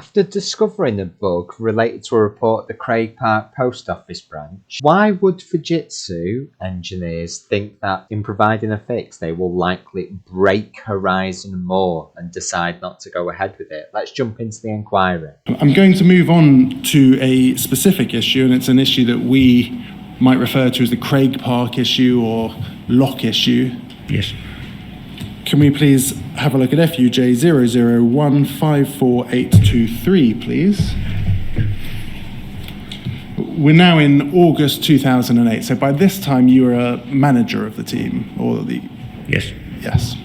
After discovering a bug related to a report at the Craigpark Post Office branch, why would Fujitsu engineers think that in providing a fix they will likely break Horizon more and decide not to go ahead with it? Let's jump into the inquiry. I'm going to move on to a specific issue, and it's an issue that we might refer to as the Craigpark issue or lock issue. Yes. Can we please have a look at FUJ 0015483, please? We're now in August 2008, so by this time you were a manager of the team, or the... Yes. Yes.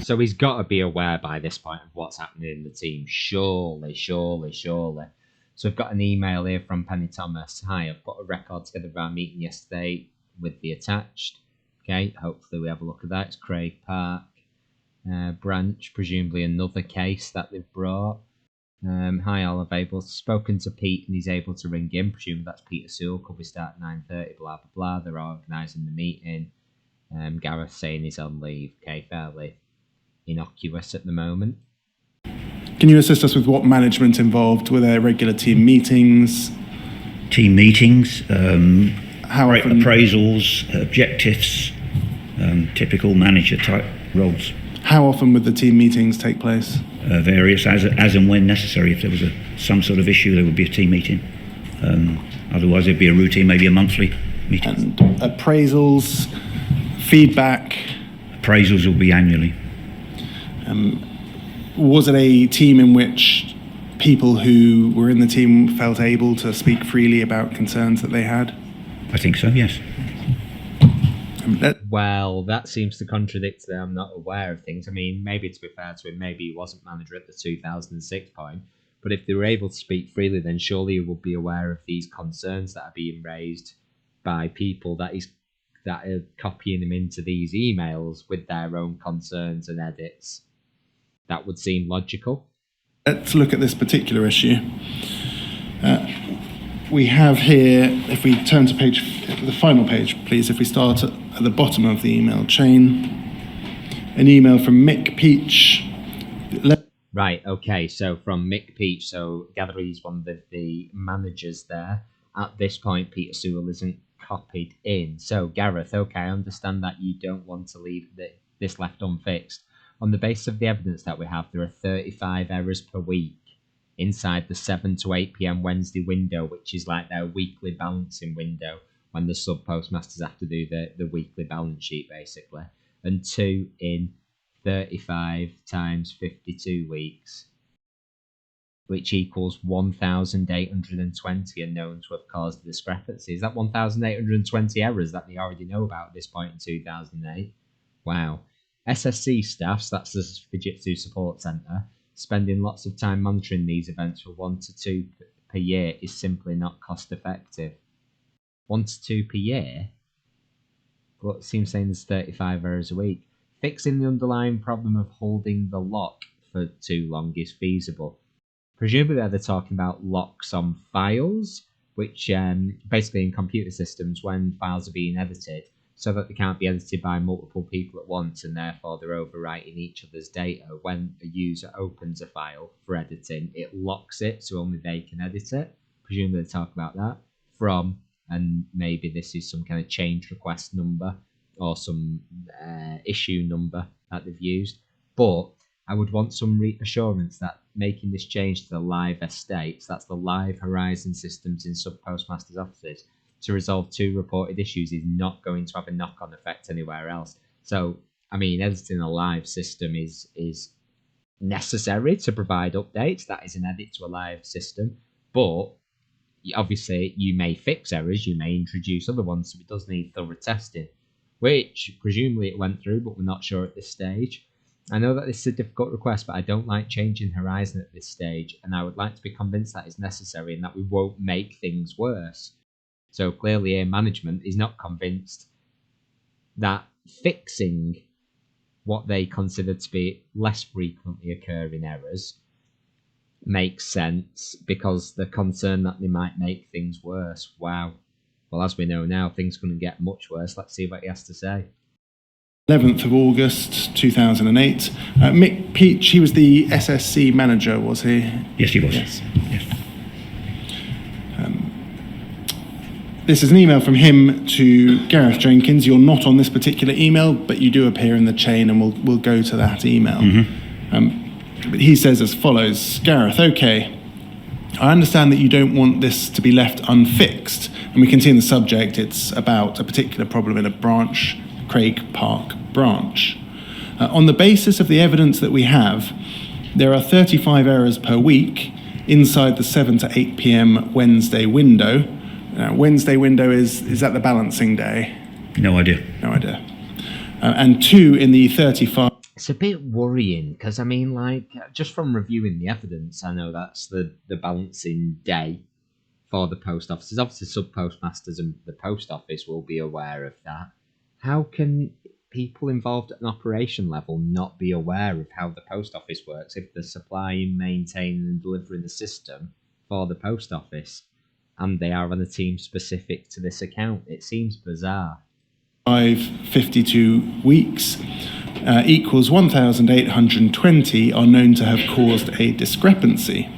So he's got to be aware by this point of what's happening in the team. Surely. So I've got an email here from Penny Thomas. Hi, I've put a record together of our meeting yesterday with the attached. Okay, hopefully we have a look at that. It's Craigpark branch, presumably another case that they've brought. Hi, all available. Spoken to Pete and he's able to ring in. Presumably that's Peter Sewell. Could we start at 9:30? Blah, blah, blah. They're organising the meeting. Gareth saying he's on leave. Okay, fairly innocuous at the moment. Can you assist us with what management involved? Were there regular team meetings? Team meetings, How often? appraisals, objectives, typical manager type roles. How often would the team meetings take place? Various, as and when necessary. If there was some sort of issue, there would be a team meeting. Otherwise, there'd be a routine, maybe a monthly meeting. And appraisals, feedback. Appraisals will be annually. Was it a team in which people who were in the team felt able to speak freely about concerns that they had? I think so, yes. Well, that seems to contradict that I'm not aware of things. I mean, maybe to be fair to him, maybe he wasn't manager at the 2006 point, but if they were able to speak freely, then surely he would be aware of these concerns that are being raised by people that are copying him into these emails with their own concerns and edits. That would seem logical. Let's look at this particular issue. We have here, if we turn to the final page, please, if we start at the bottom of the email chain, an email from Mick Peach. Right, okay, so from Mick Peach, so gather he's one of the managers there. At this point, Peter Sewell isn't copied in. So, Gareth, okay, I understand that you don't want to leave this left unfixed. On the basis of the evidence that we have, there are 35 errors per week inside the 7 to 8 p.m. Wednesday window, which is like their weekly balancing window when the sub-postmasters have to do the weekly balance sheet, basically. And 2 in 35 times 52 weeks, which equals 1,820 are known to have caused the discrepancy. Is that 1,820 errors that they already know about at this point in 2008? Wow. SSC staffs, that's the Fujitsu Support Centre, spending lots of time monitoring these events for 1 to 2 per year is simply not cost effective. 1 to 2 per year? Well, it seems saying there's 35 errors a week. Fixing the underlying problem of holding the lock for too long is feasible. Presumably they're talking about locks on files, which basically in computer systems, when files are being edited, so that they can't be edited by multiple people at once and therefore they're overwriting each other's data. When a user opens a file for editing, it locks it so only they can edit it. Presumably they talk about that from, and maybe this is some kind of change request number or some issue number that they've used. But I would want some reassurance that making this change to the live estates, that's the live Horizon systems in sub-postmasters' offices, to resolve 2 reported issues is not going to have a knock-on effect anywhere else. So, I mean, editing a live system is necessary to provide updates. That is an edit to a live system. But obviously, you may fix errors, you may introduce other ones, so it does need thorough testing, which presumably it went through, but we're not sure at this stage. I know that this is a difficult request, but I don't like changing Horizon at this stage, and I would like to be convinced that it's necessary and that we won't make things worse. So clearly, management is not convinced that fixing what they consider to be less frequently occurring errors makes sense because they're concerned that they might make things worse. Wow. Well, as we know now, things couldn't get much worse. Let's see what he has to say. 11th of August 2008. Mick Peach, he was the SSC manager, was he? Yes, he was. Yes. Yes. This is an email from him to Gareth Jenkins. You're not on this particular email, but you do appear in the chain, and we'll go to that email. But he says as follows: Gareth, okay, I understand that you don't want this to be left unfixed, and we can see in the subject it's about a particular problem in a branch, Craigpark branch. On the basis of the evidence that we have, there are 35 errors per week inside the 7 to 8 p.m. Wednesday window. Wednesday window is that the balancing day? No idea. No idea. And 2 in the 35. It's a bit worrying because, I mean, like, just from reviewing the evidence, I know that's the balancing day for the post offices. Obviously, subpostmasters and the post office will be aware of that. How can people involved at an operation level not be aware of how the post office works if they're supplying, maintaining and delivering the system for the post office and they are on a team specific to this account? It seems bizarre. 52 weeks equals 1,820 are known to have caused a discrepancy.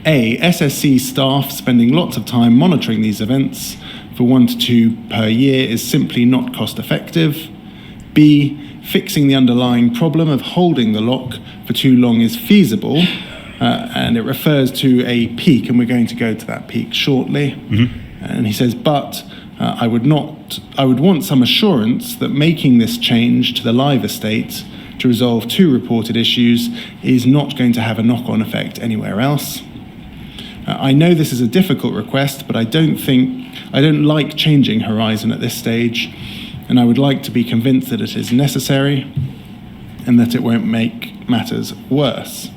A, SSC staff spending lots of time monitoring these events for 1 to 2 per year is simply not cost effective. B, fixing the underlying problem of holding the lock for too long is feasible, and it refers to a peak, and we're going to go to that peak shortly. And he says, but I would want some assurance that making this change to the live estate to resolve 2 reported issues is not going to have a knock-on effect anywhere else. I know this is a difficult request, but I don't like changing Horizon at this stage, and I would like to be convinced that it is necessary and that it won't make matters worse.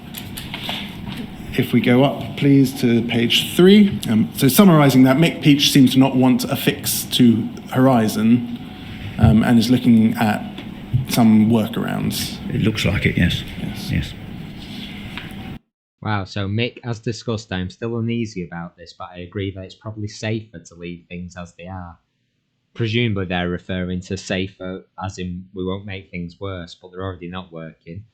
If we go up, please, to page 3. So summarising that, Mick Peach seems to not want a fix to Horizon and is looking at some workarounds. It looks like it, yes. Yes. Wow, so Mick, as discussed, I'm still uneasy about this, but I agree that it's probably safer to leave things as they are. Presumably they're referring to safer, as in we won't make things worse, but they're already not working.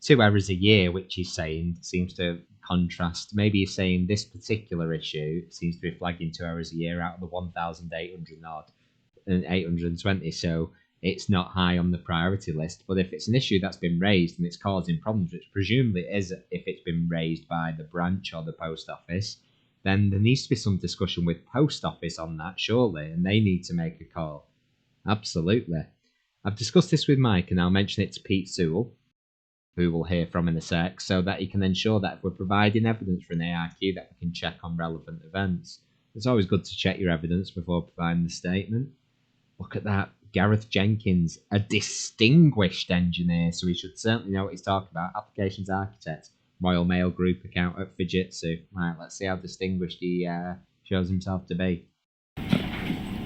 2 errors a year, which he's saying, seems to contrast. Maybe he's saying this particular issue seems to be flagging 2 errors a year out of the 1,800 odd and 820, so it's not high on the priority list. But if it's an issue that's been raised and it's causing problems, which presumably it is if it's been raised by the branch or the post office, then there needs to be some discussion with post office on that, surely, and they need to make a call. Absolutely. I've discussed this with Mike, and I'll mention it to Pete Sewell, who we'll hear from in a sec, so that he can ensure that if we're providing evidence for an ARQ, that we can check on relevant events. It's always good to check your evidence before providing the statement. Look at that. Gareth Jenkins, a distinguished engineer, so he should certainly know what he's talking about. Applications architect, Royal Mail Group account at Fujitsu. Right, let's see how distinguished he shows himself to be.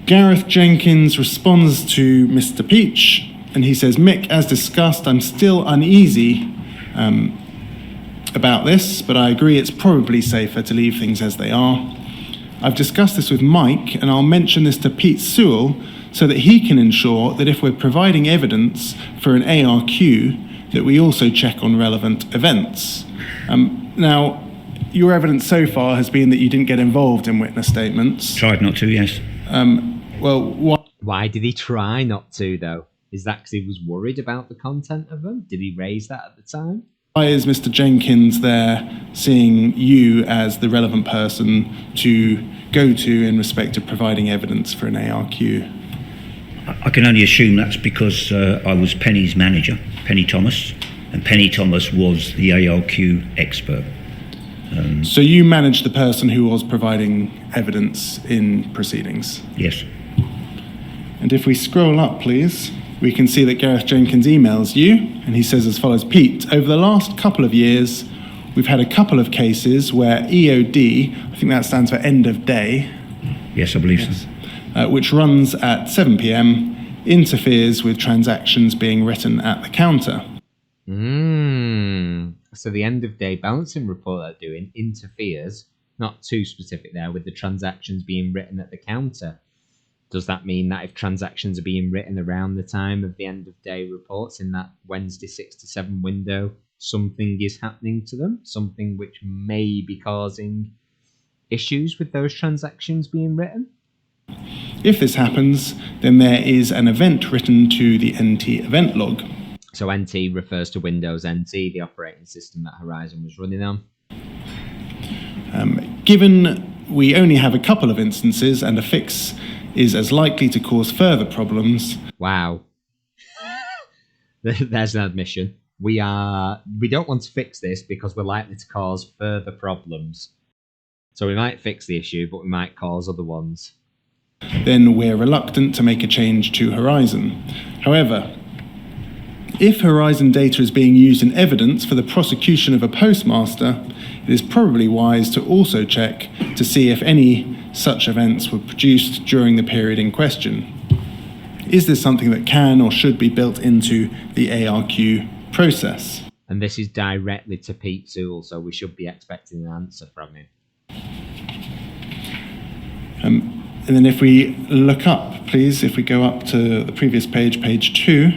Gareth Jenkins responds to Mr. Peach, and he says, Mick, as discussed, I'm still uneasy about this, but I agree it's probably safer to leave things as they are. I've discussed this with Mike, and I'll mention this to Pete Sewell so that he can ensure that if we're providing evidence for an ARQ, that we also check on relevant events. Now, your evidence so far has been that you didn't get involved in witness statements. Tried not to, yes. Why did he try not to, though? Is that because he was worried about the content of them? Did he raise that at the time? Why is Mr. Jenkins there seeing you as the relevant person to go to in respect of providing evidence for an ARQ? I can only assume that's because I was Penny's manager, Penny Thomas, and Penny Thomas was the ARQ expert. So you managed the person who was providing evidence in proceedings? Yes. And if we scroll up, please, we can see that Gareth Jenkins emails you, and he says as follows, Pete, over the last couple of years, we've had a couple of cases where EOD, I think that stands for end of day. Yes, I believe so. Which runs at 7 p.m, interferes with transactions being written at the counter. So the end of day balancing report they're doing interferes, not too specific there, with the transactions being written at the counter. Does that mean that if transactions are being written around the time of the end of day reports in that Wednesday 6 to 7 window, something is happening to them? Something which may be causing issues with those transactions being written? If this happens, then there is an event written to the NT event log. So NT refers to Windows NT, the operating system that Horizon was running on. Given we only have a couple of instances and a fix is as likely to cause further problems. Wow. There's an admission. We don't want to fix this because we're likely to cause further problems. So we might fix the issue, but we might cause other ones. Then we're reluctant to make a change to Horizon. However, if Horizon data is being used in evidence for the prosecution of a postmaster, it is probably wise to also check to see if any such events were produced during the period in question. Is this something that can or should be built into the ARQ process? And this is directly to Pete Sewell, so we should be expecting an answer from him. And then if we look up, please, if we go up to the previous page, page 2,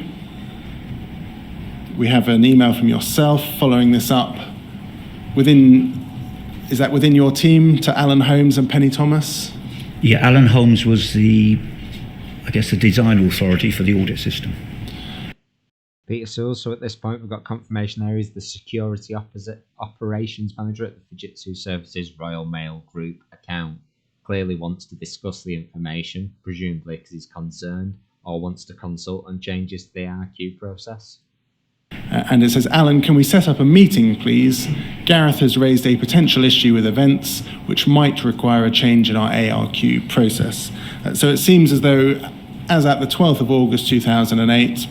we have an email from yourself following this up. Is that within your team, to Alan Holmes and Penny Thomas? Yeah, Alan Holmes was the design authority for the audit system. Peter Sewell, so at this point we've got confirmation there he's the security operations manager at the Fujitsu Services Royal Mail Group account. Clearly wants to discuss the information, presumably because he's concerned, or wants to consult on changes to the RQ process. And it says, Alan, can we set up a meeting, please? Gareth has raised a potential issue with events which might require a change in our ARQ process. So it seems as though, as at the 12th of August 2008,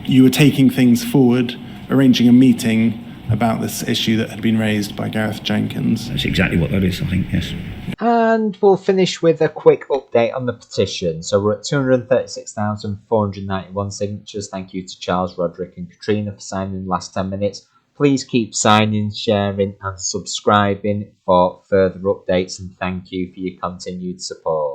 you were taking things forward, arranging a meeting about this issue that had been raised by Gareth Jenkins. That's exactly what that is, I think, yes. And we'll finish with a quick update on the petition. So we're at 236,491 signatures. Thank you to Charles, Roderick and Katrina for signing in the last 10 minutes. Please keep signing, sharing and subscribing for further updates, and thank you for your continued support.